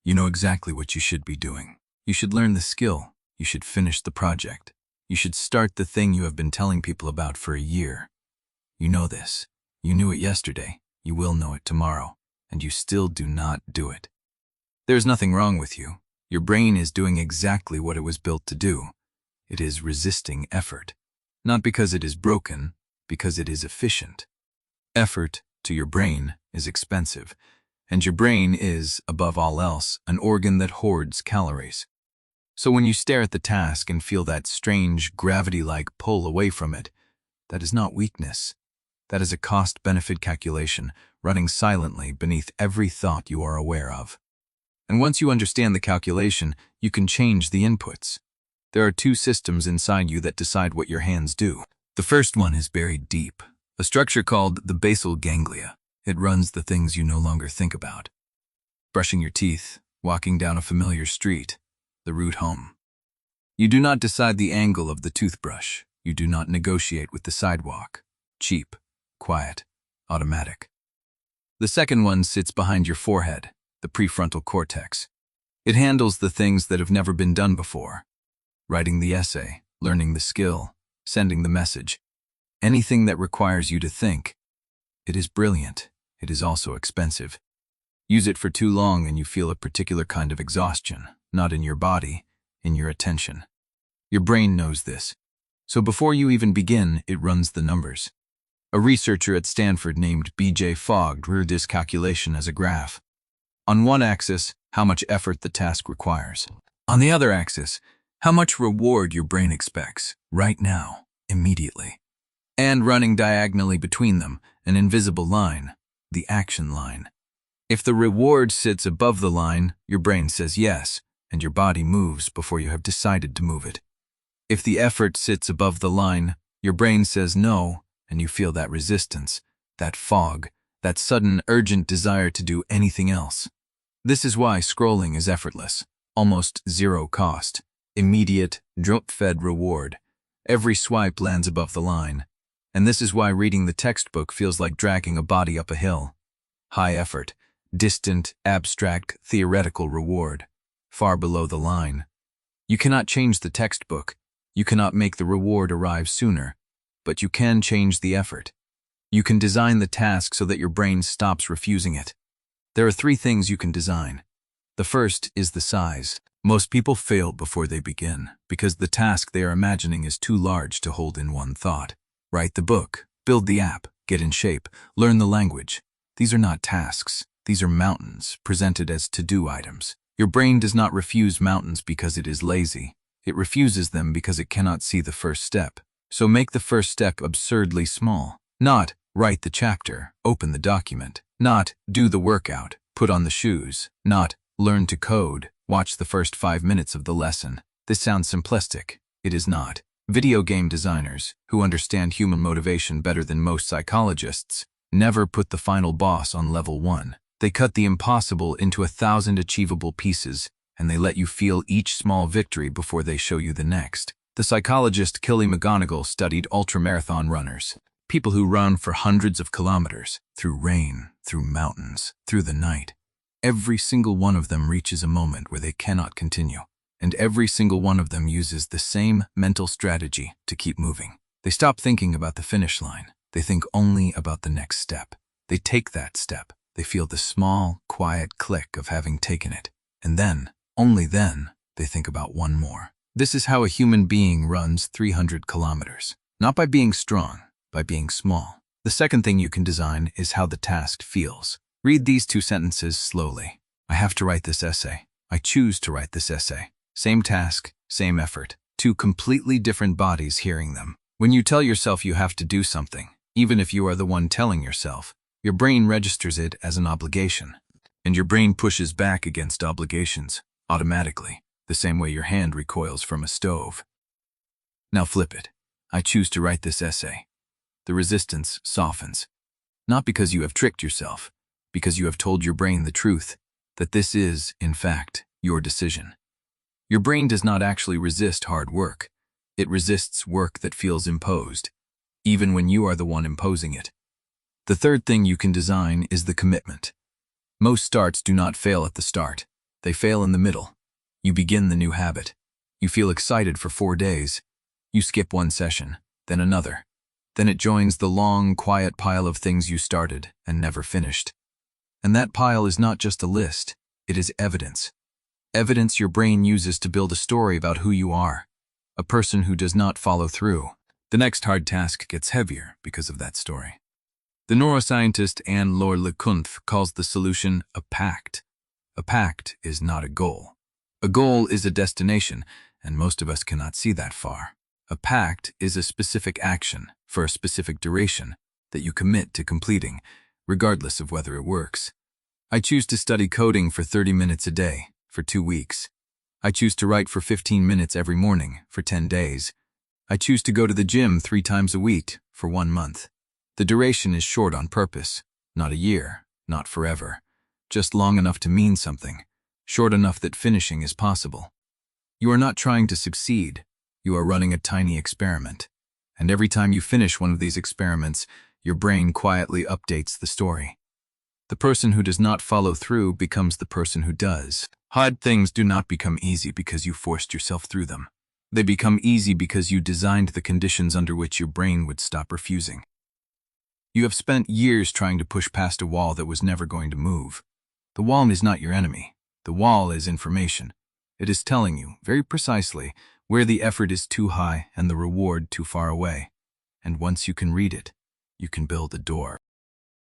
You know exactly what you should be doing. You should learn the skill. You should finish the project. You should start the thing you have been telling people about for a year. You know this. You knew it yesterday. You will know it tomorrow. And you still do not do it. There's nothing wrong with you. Your brain is doing exactly what it was built to do. It is resisting effort. Not because it is broken, because it is efficient. Effort, to your brain, is expensive. And your brain is, above all else, an organ that hoards calories. So when you stare at the task and feel that strange, gravity-like pull away from it, that is not weakness. That is a cost-benefit calculation running silently beneath every thought you are aware of. And once you understand the calculation, you can change the inputs. There are two systems inside you that decide what your hands do. The first one is buried deep, a structure called the basal ganglia. It runs the things you no longer think about. Brushing your teeth, walking down a familiar street, the route home. You do not decide the angle of the toothbrush. You do not negotiate with the sidewalk. Cheap, quiet, automatic. The second one sits behind your forehead, the prefrontal cortex. It handles the things that have never been done before. Writing the essay, learning the skill, sending the message. Anything that requires you to think. It is brilliant. It is also expensive. Use it for too long and you feel a particular kind of exhaustion, not in your body, in your attention. Your brain knows this. So before you even begin, it runs the numbers. A researcher at Stanford named B.J. Fogg drew this calculation as a graph. On one axis, how much effort the task requires. On the other axis, how much reward your brain expects, right now, immediately. And running diagonally between them, an invisible line, the action line. If the reward sits above the line, your brain says yes, and your body moves before you have decided to move it. If the effort sits above the line, your brain says no, and you feel that resistance, that fog, that sudden urgent desire to do anything else. This is why scrolling is effortless, almost zero cost, immediate, drip-fed reward. Every swipe lands above the line. And this is why reading the textbook feels like dragging a body up a hill. High effort, distant, abstract, theoretical reward, far below the line. You cannot change the textbook. You cannot make the reward arrive sooner, but you can change the effort. You can design the task so that your brain stops refusing it. There are three things you can design. The first is the size. Most people fail before they begin because the task they are imagining is too large to hold in one thought. Write the book, build the app, get in shape, learn the language. These are not tasks. These are mountains, presented as to-do items. Your brain does not refuse mountains because it is lazy. It refuses them because it cannot see the first step. So make the first step absurdly small. Not, write the chapter, open the document. Not, do the workout, put on the shoes. Not, learn to code, watch the first 5 minutes of the lesson. This sounds simplistic. It is not. Video game designers, who understand human motivation better than most psychologists, never put the final boss on level 1. They cut the impossible into 1,000 achievable pieces, and they let you feel each small victory before they show you the next. The psychologist Kelly McGonigal studied ultramarathon runners, people who run for hundreds of kilometers, through rain, through mountains, through the night. Every single one of them reaches a moment where they cannot continue. And every single one of them uses the same mental strategy to keep moving. They stop thinking about the finish line. They think only about the next step. They take that step. They feel the small, quiet click of having taken it. And then, only then, they think about one more. This is how a human being runs 300 kilometers. Not by being strong, by being small. The second thing you can design is how the task feels. Read these 2 sentences slowly. I have to write this essay. I choose to write this essay. Same task, same effort. 2 completely different bodies hearing them. When you tell yourself you have to do something, even if you are the one telling yourself, your brain registers it as an obligation. And your brain pushes back against obligations, automatically, the same way your hand recoils from a stove. Now flip it. I choose to write this essay. The resistance softens. Not because you have tricked yourself, because you have told your brain the truth, that this is, in fact, your decision. Your brain does not actually resist hard work. It resists work that feels imposed, even when you are the one imposing it. The third thing you can design is the commitment. Most starts do not fail at the start. They fail in the middle. You begin the new habit. You feel excited for 4 days. You skip one session, then another. Then it joins the long, quiet pile of things you started and never finished. And that pile is not just a list, it is evidence. Evidence your brain uses to build a story about who you are. A person who does not follow through. The next hard task gets heavier because of that story. The neuroscientist Anne-Laure Leconte calls the solution a pact. A pact is not a goal. A goal is a destination, and most of us cannot see that far. A pact is a specific action for a specific duration that you commit to completing, regardless of whether it works. I choose to study coding for 30 minutes a day for 2 weeks. I choose to write for 15 minutes every morning for 10 days. I choose to go to the gym 3 times a week for 1 month. The duration is short on purpose, not a year, not forever, just long enough to mean something, short enough that finishing is possible. You are not trying to succeed, you are running a tiny experiment. And every time you finish one of these experiments, your brain quietly updates the story. The person who does not follow through becomes the person who does. Hard things do not become easy because you forced yourself through them. They become easy because you designed the conditions under which your brain would stop refusing. You have spent years trying to push past a wall that was never going to move. The wall is not your enemy. The wall is information. It is telling you, very precisely, where the effort is too high and the reward too far away. And once you can read it, you can build a door.